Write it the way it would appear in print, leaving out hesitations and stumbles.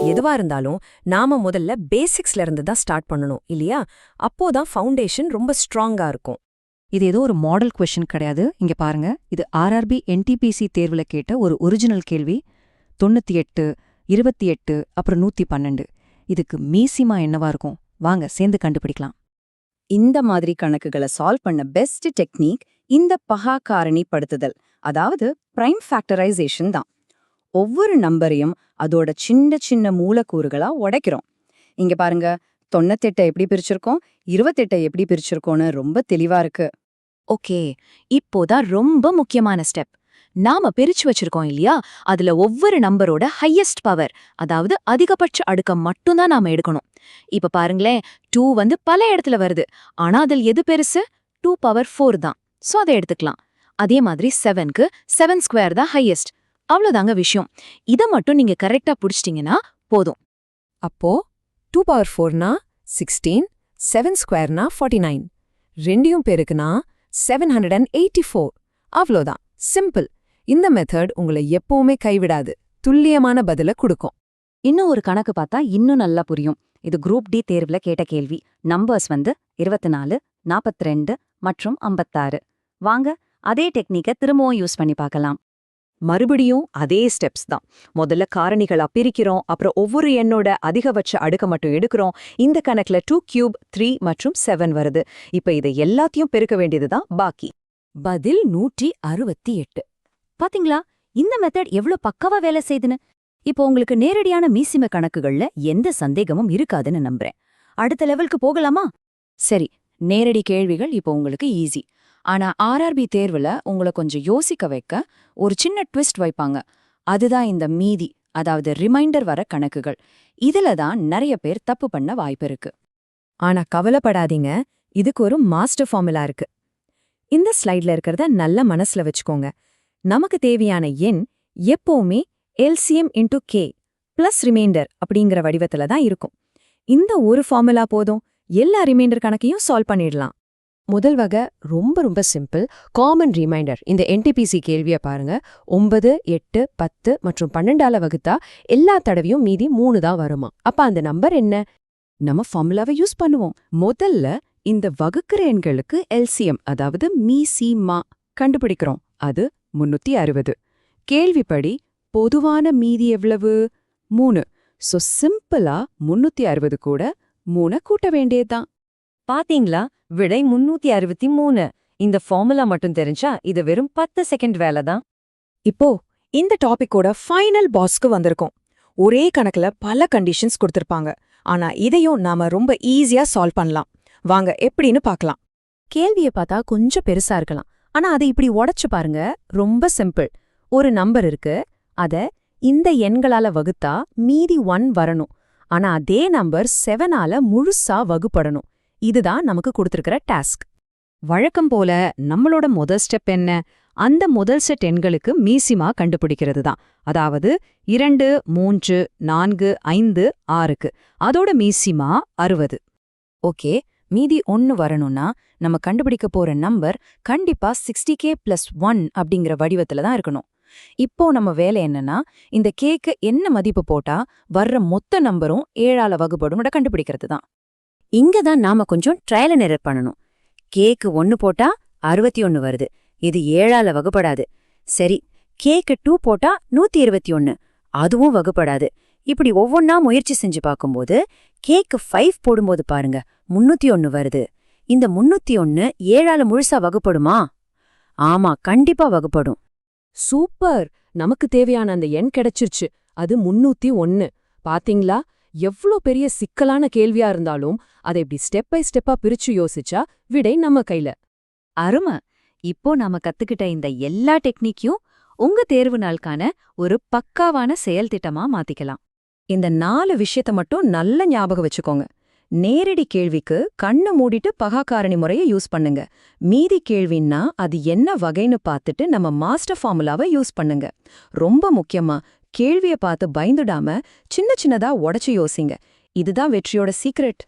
எதுவா இருந்தாலும் நாம முதல்ல பேசிக்ஸ்ல இருந்து தான் ஸ்டார்ட் பண்ணணும் இல்லையா? அப்போதான் ஃபவுண்டேஷன் ரொம்ப ஸ்ட்ராங்கா இருக்கும். இது ஏதோ ஒரு மாடல் கொஸ்டின் கிடையாது. இங்க பாருங்க, இது ஆர்ஆர்பி என்டிபிசி தேர்வுல கேட்ட ஒரு ஒரிஜினல் கேள்வி. 98, 28 அப்புறம் 112. இதுக்கு மீசிமா என்னவா இருக்கும்? வாங்க சேர்ந்து கண்டுபிடிக்கலாம். இந்த மாதிரி கணக்குகளை சால்வ் பண்ண பெஸ்ட் டெக்னிக் இந்த பகா காரணிப்படுத்துதல், அதாவது பிரைம் ஃபேக்டரைசேஷன் தான். ஒவ்வொரு நம்பரையும் அதோட சின்ன சின்ன மூலக்கூறுகளா உடைக்கிறோம். இங்க பாருங்க, 98 எப்படி பிரிச்சிருக்கோம், 28 எப்படி பிரிச்சிருக்கோன்னு ரொம்ப தெளிவா இருக்கு. ஓகே, இப்போதான் ரொம்ப முக்கியமான ஸ்டெப். நாம பிரிச்சு வச்சிருக்கோம் இல்லையா, அதுல ஒவ்வொரு நம்பரோட ஹையஸ்ட் பவர், அதாவது அதிகபட்ச அடுக்கம் மட்டும்தான் நாம எடுக்கணும். இப்ப பாருங்களேன், 2 பல இடத்துல வருது. ஆனா அதில் எது பெருசு? 2 பவர் 4 தான். சோ அதை எடுத்துக்கலாம். அதே மாதிரி 7க்கு 7 ஸ்கொயர் தான் ஹையஸ்ட். அவ்வளவுதாங்க விஷயம். இத மட்டும் நீங்க கரெக்டா புடிச்சிட்டீங்கன்னா போதும். அப்போ 2^4னா 16, 7 ஸ்கொயர்னா 49, ரெண்டையும் பேருக்குனா 784. அவ்வளோதான், சிம்பிள். இந்த மெத்தட் உங்களை எப்பவுமே கைவிடாது, துல்லியமான பதில கொடுக்கும். இன்னும் ஒரு கணக்கு பார்த்தா இன்னும் நல்லா புரியும். இது குரூப் டி தேர்வுல கேட்ட கேள்வி. நம்பர்ஸ் 24, 42 மற்றும் 56. வாங்க அதே டெக்னிக்கை திரும்பவும் யூஸ் பண்ணி பார்க்கலாம். மறுபடியும் அதே ஸ்டெப்ஸ் தான். முதல்ல காரணிகளா பிரிக்கிறோம், அப்புறம் ஒவ்வொரு எண்ணோட அதிகபட்ச அடுக்க மட்டும் எடுக்கிறோம். இந்த கணக்குல 2³ 3 மற்றும் 7 வருது. இப்ப இதை எல்லாத்தையும் பெருக்க வேண்டியதுதான் பாக்கி. பதில் 168. பாத்தீங்களா, இந்த மெத்தட் எவ்ளோ பக்காவா வேலை செய்துன்னு. இப்போ உங்களுக்கு நேரடியான மீசிம கணக்குகள்ல எந்த சந்தேகமும் இருக்காதுன்னு நம்புறேன். அடுத்த லெவலுக்கு போகலாமா? சரி, நேரடி கேள்விகள் இப்போ உங்களுக்கு ஈஸி. ஆனா ஆர்ஆர்பி தேர்வுல உங்களை கொஞ்சம் யோசிக்க வைக்க ஒரு சின்ன ட்விஸ்ட் வைப்பாங்க. அதுதான் இந்த மீதி, அதாவது ரிமைண்டர் வர கணக்குகள். இதுல தான் நிறைய பேர் தப்பு பண்ண வாய்ப்பு இருக்கு. ஆனா கவலைப்படாதீங்க, இதுக்கு ஒரு மாஸ்டர் ஃபார்முலா இருக்கு. இந்த ஸ்லைட்ல இருக்கிறத நல்ல மனசுல வச்சுக்கோங்க. நமக்கு தேவையான எண் எப்பவுமே LCM into K plus reminder அப்படிங்கிற வடிவத்துல தான் இருக்கும். இந்த ஒரு ஃபார்முலா போதும், எல்லா ரிமைண்டர் கணக்கையும் சால்வ் பண்ணிடலாம். முதல் வகை ரொம்ப ரொம்ப சிம்பிள், காமன் ரிமைண்டர். இந்த NTPC கேள்வியை பாருங்க. 9, 8, 10 மற்றும் 12ஆல வகுத்தா எல்லா தடவையும் மீதி 3 தான் வருமா? அப்ப அந்த நம்பர் என்ன? நம்ம ஃபார்முலாவை யூஸ் பண்ணுவோம். முதல்ல இந்த வகுக்கிற எண்களுக்கு LCM, அதாவது மீசிமா கண்டுபிடிக்கிறோம். அது 360. கேள்விப்படி பொதுவான மீதி எவ்வளவு? 3. சோ சிம்பிளா 360 கூட 3 கூட்ட வேண்டியதுதான். பாத்தீங்களா, விடை 363. இந்த ஃபார்முலா மட்டும் தெரிஞ்சா இது வெறும் 10 செகண்ட் வேலை தான். இப்போ இந்த டாபிக்கோட ஃபைனல் பாஸ்க்கு வந்திருக்கோம். ஒரே கணக்குல பல கண்டிஷன்ஸ் கொடுத்திருப்பாங்க. ஆனா இதையும் நாம ரொம்ப ஈஸியா சால்வ் பண்ணலாம். வாங்க எப்படின்னு பார்க்கலாம். கேள்வியை பார்த்தா கொஞ்சம் பெருசா இருக்கலாம். ஆனா அதை இப்படி உடைச்சு பாருங்க, ரொம்ப சிம்பிள். ஒரு நம்பர் இருக்கு, அத இந்த எண்களால வகுத்தா மீதி 1 வரணும். ஆனா அதே நம்பர் 7ஆல முழுசா வகுப்படணும். இதுதான் நமக்கு கொடுத்திருக்கிற டாஸ்க். வழக்கம் போல நம்மளோட முதல் ஸ்டெப் என்ன? அந்த முதல் செட் எண்களுக்கு மீசிமா கண்டுபிடிக்கிறது தான். அதாவது 2, 3, 4, 5, 6க்கு அதோட மீசிமா 60. ஓகே, மீதி 1 வரணும்னா நம்ம கண்டுபிடிக்க போற நம்பர் கண்டிப்பா 60k+1 அப்படிங்கிற வடிவத்துல தான் இருக்கணும். இப்போ நம்ம வேலை என்னன்னா, இந்த கேக்கு என்ன மதிப்பு போட்டா வர்ற மொத்த நம்பரும் 7ஆல வகுப்படும் கண்டுபிடிக்கிறது தான். இங்க தான் நாம கொஞ்சம் ட்ரையல் அண்ட் எரர் பண்ணணும். கேக்கு 1 போட்டா 61 வருது. இது 7ஆல வகுப்படாது. சரி, கேக்கு 2 போட்டா 121, அதுவும் வகுப்படாது. இப்படி ஒவ்வொன்னா முயற்சி செஞ்சு பார்க்கும்போது கேக்கு 5 போடும்போது பாருங்க 301 வருது. இந்த 301 7ஆல முழுசா வகுப்படுமா? ஆமா, கண்டிப்பா வகுப்படும். சூப்பர், நமக்கு தேவையான அந்த எண் கிடைச்சிருச்சு. அது 301. பாத்தீங்களா, எவ்ளோ பெரிய சிக்கலான கேள்வியா இருந்தாலும் அதை இப்படி ஸ்டெப் பை ஸ்டெப்பா பிரிச்சு யோசிச்சா விடை நம்ம கையில. அருமை. இப்போ நாம கத்துக்கிட்ட இந்த எல்லா டெக்னிக்கையும் உங்க தேர்வு நாளுக்கான ஒரு பக்காவான செயல் திட்டமா மாத்திக்கலாம். இந்த 4 விஷயத்த மட்டும் நல்ல ஞாபகம் வச்சுக்கோங்க. நேரடி கேள்விக்கு கண்ணை மூடிட்டு பகாக்காரணி முறையை யூஸ் பண்ணுங்க. மீதி கேள்வின்னா அது என்ன வகைன்னு பார்த்துட்டு நம்ம மாஸ்டர் ஃபார்முலாவை யூஸ் பண்ணுங்க. ரொம்ப முக்கியமா, கேள்வியை பார்த்து பயந்துடாம சின்ன சின்னதா உடைச்சு யோசிங்க. இதுதான் வெற்றியோட சீக்ரெட்.